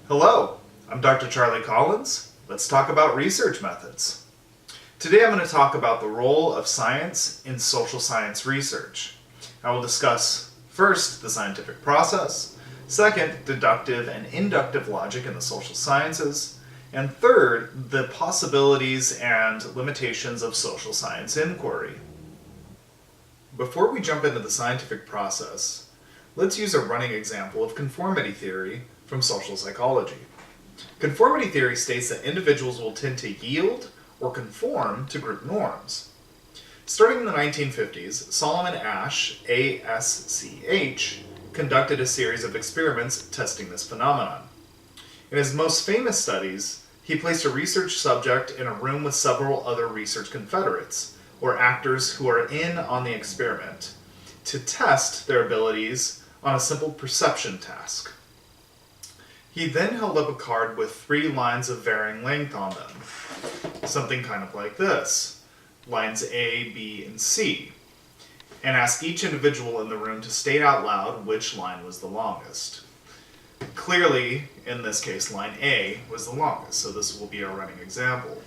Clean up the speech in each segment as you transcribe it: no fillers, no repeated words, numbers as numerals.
Hello, I'm Dr. Charlie Collins. Let's talk about research methods. Today I'm going to talk about the role of science in social science research. I will discuss first the scientific process, second deductive and inductive logic in the social sciences, and third the possibilities and limitations of social science inquiry. Before we jump into the scientific process, let's use a running example of conformity theory from social psychology. Conformity theory states that individuals will tend to yield or conform to group norms. Starting in the 1950s, Solomon Asch, ASCH, conducted a series of experiments testing this phenomenon. In his most famous studies, he placed a research subject in a room with several other research confederates, or actors who are in on the experiment, to test their abilities on a simple perception task. He then held up a card with 3 lines of varying length on them, something kind of like this, lines A, B, and C, and asked each individual in the room to state out loud which line was the longest. Clearly, in this case, line A was the longest, so this will be our running example.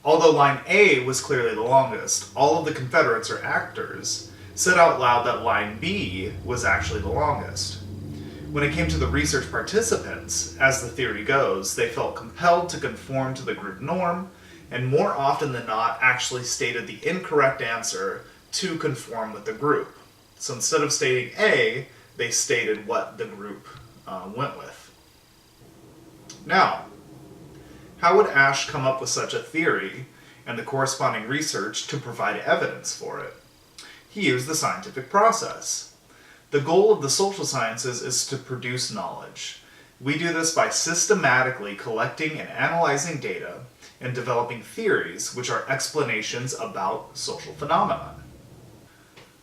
Although line A was clearly the longest, all of the confederates or actors said out loud that line B was actually the longest. When it came to the research participants, as the theory goes, they felt compelled to conform to the group norm, and more often than not actually stated the incorrect answer to conform with the group. So instead of stating A, they stated what the group went with. Now, how would Asch come up with such a theory and the corresponding research to provide evidence for it? He used the scientific process. The goal of the social sciences is to produce knowledge. We do this by systematically collecting and analyzing data and developing theories which are explanations about social phenomena.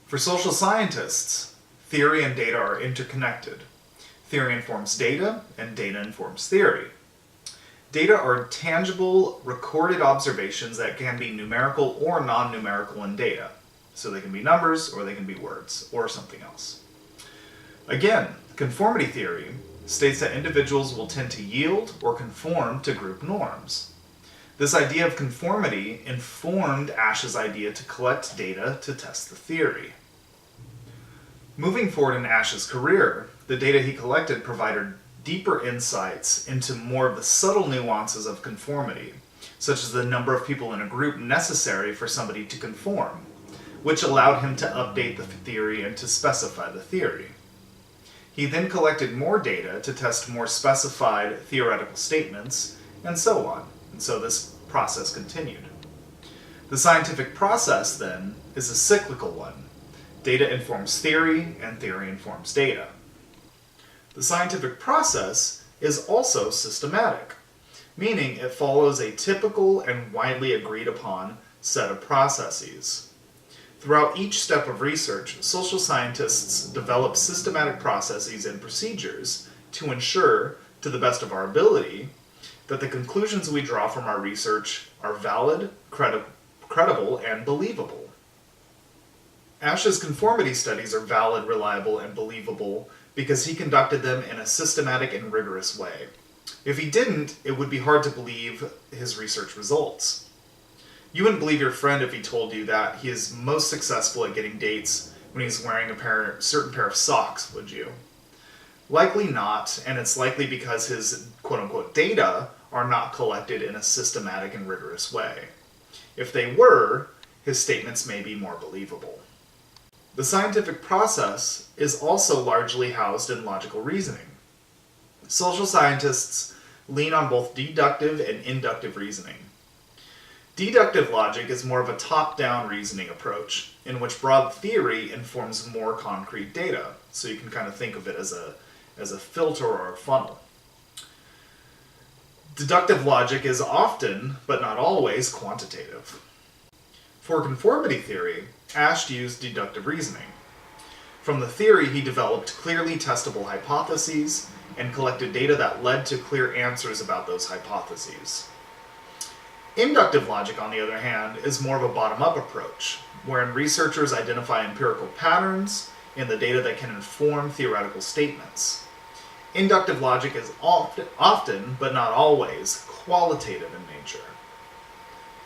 For social scientists, theory and data are interconnected. Theory informs data, and data informs theory. Data are tangible, recorded observations that can be numerical or non-numerical in data. So they can be numbers, or they can be words, or something else. Again, conformity theory states that individuals will tend to yield or conform to group norms. This idea of conformity informed Asch's idea to collect data to test the theory. Moving forward in Asch's career, the data he collected provided deeper insights into more of the subtle nuances of conformity, such as the number of people in a group necessary for somebody to conform, which allowed him to update the theory and to specify the theory. He then collected more data to test more specified theoretical statements, and so on. And so this process continued. The scientific process, then, is a cyclical one. Data informs theory, and theory informs data. The scientific process is also systematic, meaning it follows a typical and widely agreed upon set of processes. Throughout each step of research, social scientists develop systematic processes and procedures to ensure, to the best of our ability, that the conclusions we draw from our research are valid, credible, and believable. Asch's conformity studies are valid, reliable, and believable because he conducted them in a systematic and rigorous way. If he didn't, it would be hard to believe his research results. You wouldn't believe your friend if he told you that he is most successful at getting dates when he's wearing a certain pair of socks, would you? Likely not, and it's likely because his quote-unquote data are not collected in a systematic and rigorous way. If they were, his statements may be more believable. The scientific process is also largely housed in logical reasoning. Social scientists lean on both deductive and inductive reasoning. Deductive logic is more of a top-down reasoning approach, in which broad theory informs more concrete data, so you can kind of think of it as a filter or a funnel. Deductive logic is often, but not always, quantitative. For conformity theory, Asch used deductive reasoning. From the theory, he developed clearly testable hypotheses and collected data that led to clear answers about those hypotheses. Inductive logic, on the other hand, is more of a bottom-up approach, wherein researchers identify empirical patterns in the data that can inform theoretical statements. Inductive logic is often, but not always, qualitative in nature.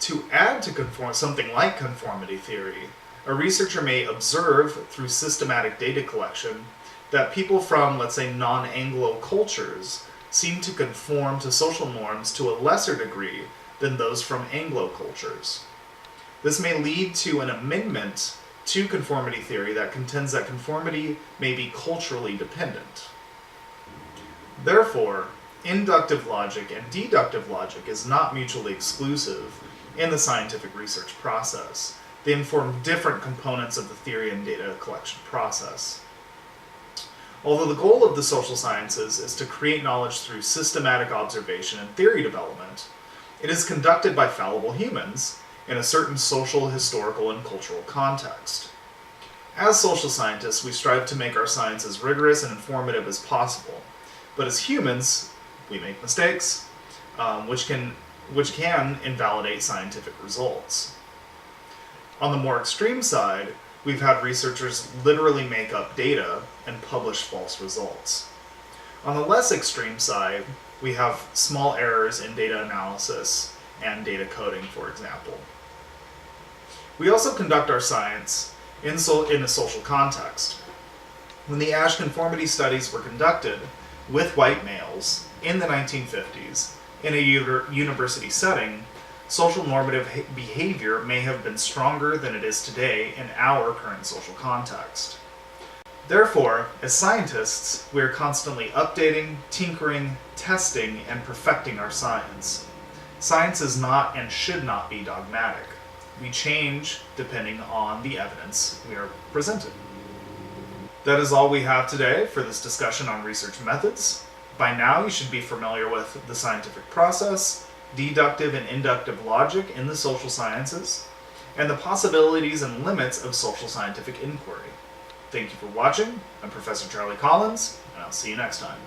To add to something like conformity theory, a researcher may observe through systematic data collection that people from, let's say, non-Anglo cultures seem to conform to social norms to a lesser degree than those from Anglo cultures. This may lead to an amendment to conformity theory that contends that conformity may be culturally dependent. Therefore, inductive logic and deductive logic is not mutually exclusive in the scientific research process. They inform different components of the theory and data collection process. Although the goal of the social sciences is to create knowledge through systematic observation and theory development, it is conducted by fallible humans in a certain social, historical, and cultural context. As social scientists, we strive to make our science as rigorous and informative as possible. But as humans, we make mistakes, which can invalidate scientific results. On the more extreme side, we've had researchers literally make up data and publish false results. On the less extreme side, we have small errors in data analysis and data coding, for example. We also conduct our science in a social context. When the Asch conformity studies were conducted with white males in the 1950s in a university setting, social normative behavior may have been stronger than it is today in our current social context. Therefore, as scientists, we are constantly updating, tinkering, testing, and perfecting our science. Science is not and should not be dogmatic. We change depending on the evidence we are presented. That is all we have today for this discussion on research methods. By now, you should be familiar with the scientific process, deductive and inductive logic in the social sciences, and the possibilities and limits of social scientific inquiry. Thank you for watching. I'm Professor Charlie Collins, and I'll see you next time.